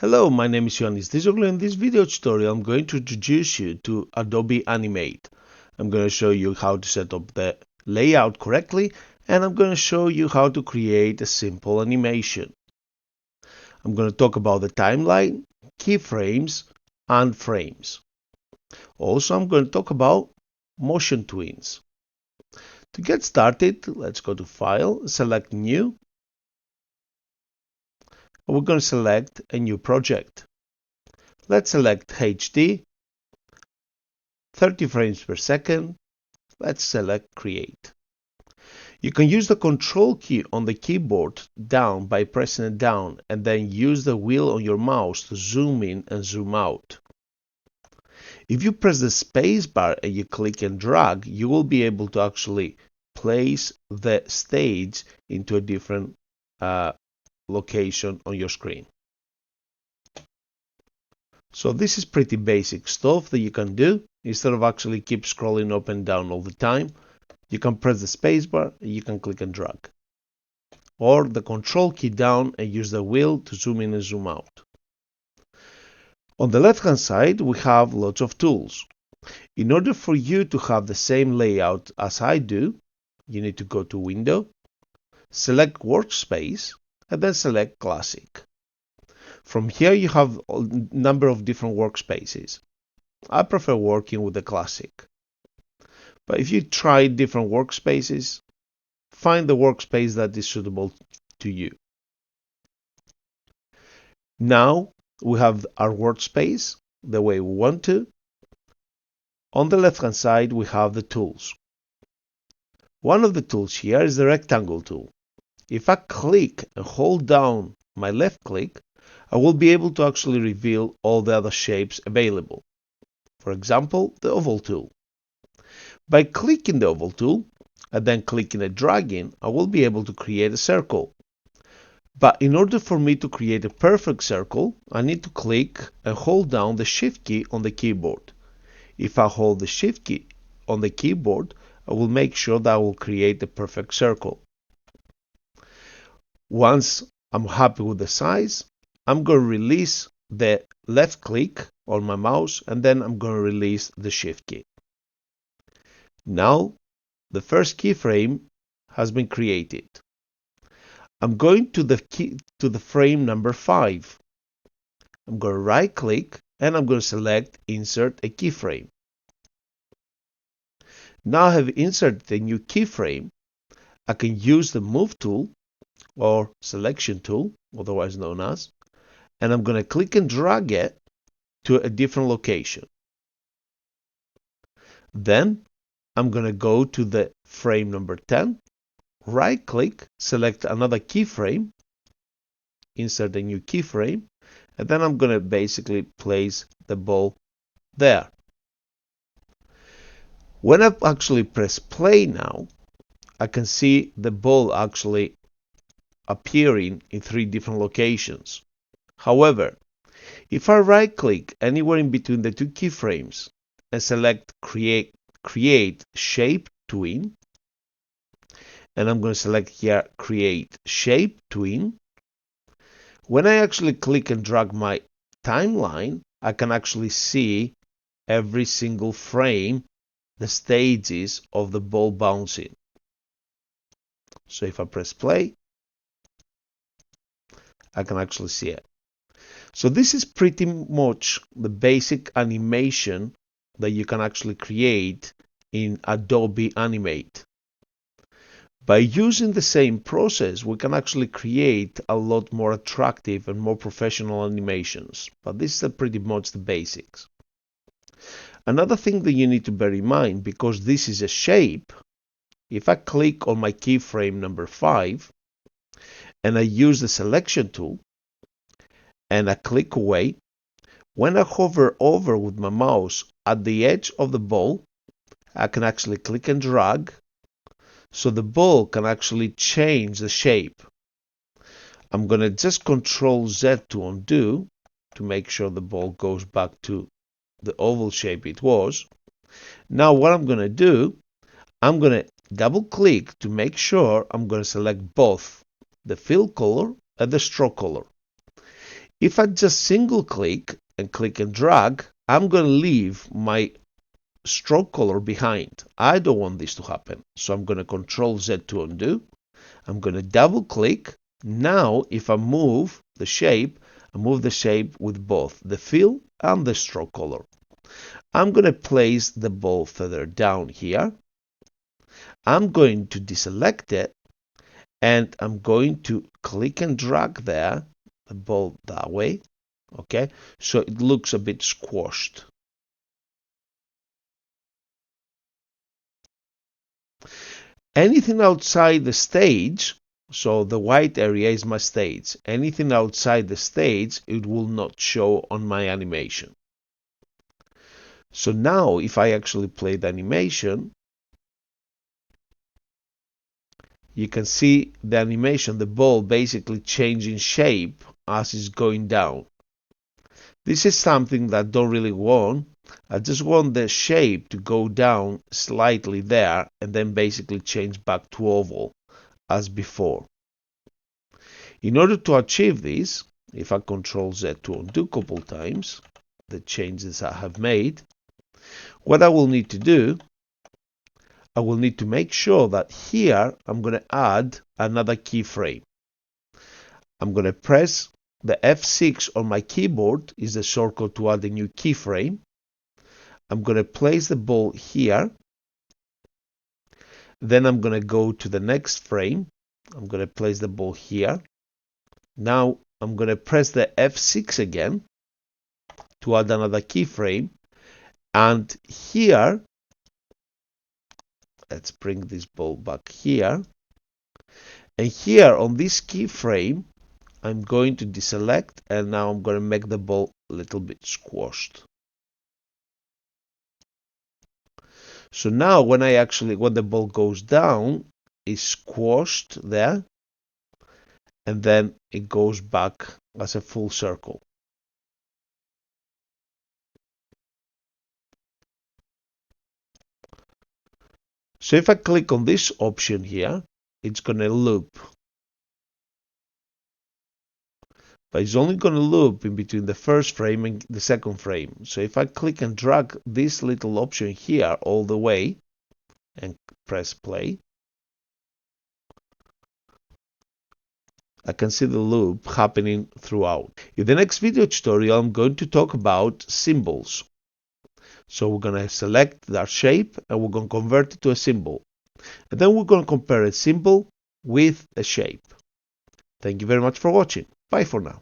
Hello, my name is Ioannis Dizoglu. In this video tutorial, I'm going to introduce you to Adobe Animate. I'm going to show you how to set up the layout correctly, and I'm going to show you how to create a simple animation. I'm going to talk about the timeline, keyframes, and frames. Also, I'm going to talk about motion tweens. To get started, let's go to File, select New. We're going to select a new project. Let's select HD, 30 frames per second. Let's select Create. You can use the Ctrl key on the keyboard down by pressing it down and then use the wheel on your mouse to zoom in and zoom out. If you press the space bar and you click and drag, you will be able to actually place the stage into a different location on your screen. So this is pretty basic stuff that you can do. Instead of actually keep scrolling up and down all the time, you can press the spacebar and you can click and drag. Or the Control key down and use the wheel to zoom in and zoom out. On the left hand side, we have lots of tools. In order for you to have the same layout as I do, you need to go to Window, select Workspace, and then select Classic. From here you have a number of different workspaces. I prefer working with the Classic. But if you try different workspaces, find the workspace that is suitable to you. Now we have our workspace the way we want to. On the left hand side we have the tools. One of the tools here is the rectangle tool. If I click and hold down my left click, I will be able to actually reveal all the other shapes available. For example, the oval tool. By clicking the oval tool and then clicking and dragging, I will be able to create a circle. But in order for me to create a perfect circle, I need to click and hold down the Shift key on the keyboard. If I hold the Shift key on the keyboard, I will make sure that I will create the perfect circle. Once I'm happy with the size, I'm going to release the left click on my mouse and then I'm going to release the Shift key. Now the first keyframe has been created. I'm going to the frame number 5. I'm going to right click and I'm going to select Insert a keyframe. Now I have inserted a new keyframe. I can use the Move tool or Selection tool, otherwise known as, and I'm going to click and drag it to a different location. Then I'm going to go to the frame number 10, right click, select another keyframe, insert a new keyframe, and then I'm going to basically place the ball there. When I actually press play now, I can see the ball actually appearing in 3 different locations. However, if I right click anywhere in between the 2 keyframes and select create shape tween, and I'm going to select here create shape tween, when I actually click and drag my timeline, I can actually see every single frame, the stages of the ball bouncing. So if I press play, I can actually see it. So this is pretty much the basic animation that you can actually create in Adobe Animate. By using the same process, we can actually create a lot more attractive and more professional animations. But this is pretty much the basics. Another thing that you need to bear in mind, because this is a shape, if I click on my keyframe number 5 and I use the Selection tool and I click away, when I hover over with my mouse at the edge of the ball, I can actually click and drag, so the ball can actually change the shape. I'm going to just Ctrl Z to undo to make sure the ball goes back to the oval shape it was. Now what I'm going to do, I'm going to double click to make sure I'm going to select both the fill color and the stroke color. If I just single click and click and drag, I'm going to leave my stroke color behind. I don't want this to happen. So I'm going to Ctrl Z to undo. I'm going to double click. Now, if I move the shape, I move the shape with both the fill and the stroke color. I'm going to place the ball further down here. I'm going to deselect it, and I'm going to click and drag there, the ball that way. Okay, so it looks a bit squashed. Anything outside the stage, so the white area is my stage. Anything outside the stage, it will not show on my animation. So now if I actually play the animation, you can see the animation, the ball basically changing shape as it's going down. This is something that I don't really want. I just want the shape to go down slightly there and then basically change back to oval as before. In order to achieve this, if I Ctrl Z to undo a couple times the changes I have made, what I will need to do, I will need to make sure that here I'm going to add another keyframe. I'm going to press the F6 on my keyboard, is the shortcut to add a new keyframe. I'm going to place the ball here. Then I'm going to go to the next frame. I'm going to place the ball here. Now I'm going to press the F6 again to add another keyframe. And here, let's bring this ball back here. And here on this keyframe, I'm going to deselect, and now I'm going to make the ball a little bit squashed. So now when the ball goes down, it's squashed there, and then it goes back as a full circle. So if I click on this option here, it's going to loop. But it's only going to loop in between the first frame and the second frame. So if I click and drag this little option here all the way and press play, I can see the loop happening throughout. In the next video tutorial, I'm going to talk about symbols. So we're going to select our shape and we're going to convert it to a symbol. And then we're going to compare a symbol with a shape. Thank you very much for watching. Bye for now.